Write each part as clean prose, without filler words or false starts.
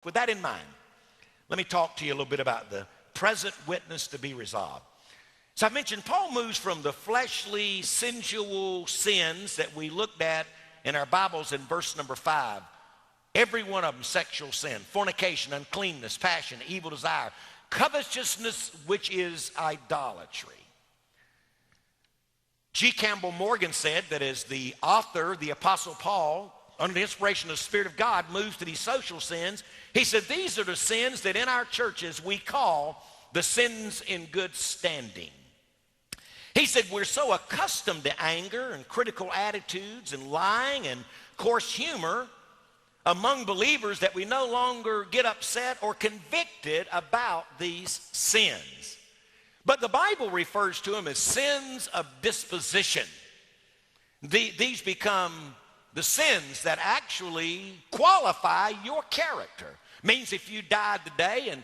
With that in mind, let me talk to you a little bit about the present witness to be resolved. So I mentioned Paul moves from the fleshly, sensual sins that we looked at in our Bibles in verse number 5. Every one of them, sexual sin, fornication, uncleanness, passion, evil desire, covetousness, which is idolatry. G. Campbell Morgan said that as the author, the Apostle Paul, under the inspiration of the Spirit of God, moves to these social sins, he said these are the sins that in our churches we call the sins in good standing. He said we're so accustomed to anger and critical attitudes and lying and coarse humor among believers that we no longer get upset or convicted about these sins. But the Bible refers to them as sins of disposition. These become the sins that actually qualify your character. Means if you died today and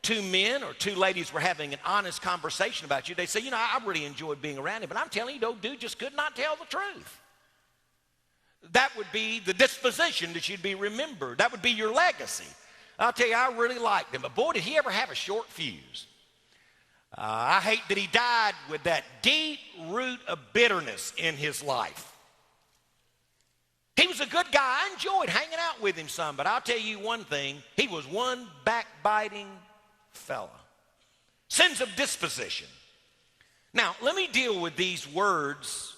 two men or two ladies were having an honest conversation about you, they say, I really enjoyed being around him, but I'm telling you, old dude just could not tell the truth. That would be the disposition that you'd be remembered. That would be your legacy. I'll tell you, I really liked him, but boy, did he ever have a short fuse. I hate that he died with that deep root of bitterness in his life. He was a good guy. I enjoyed hanging out with him some, but I'll tell you one thing, he was one backbiting fella. Sins of disposition. Now, let me deal with these words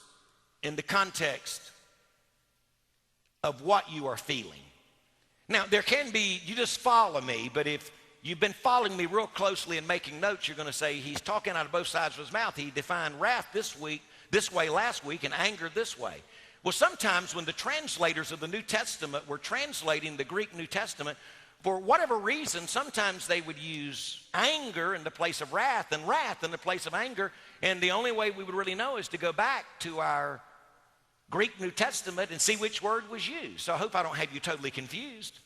in the context of what you are feeling. Now, there can be, you just follow me, but if you've been following me real closely and making notes, you're going to say he's talking out of both sides of his mouth. He defined wrath this way last week, and anger this way. Well, sometimes when the translators of the New Testament were translating the Greek New Testament, for whatever reason, sometimes they would use anger in the place of wrath and wrath in the place of anger. And the only way we would really know is to go back to our Greek New Testament and see which word was used. So I hope I don't have you totally confused.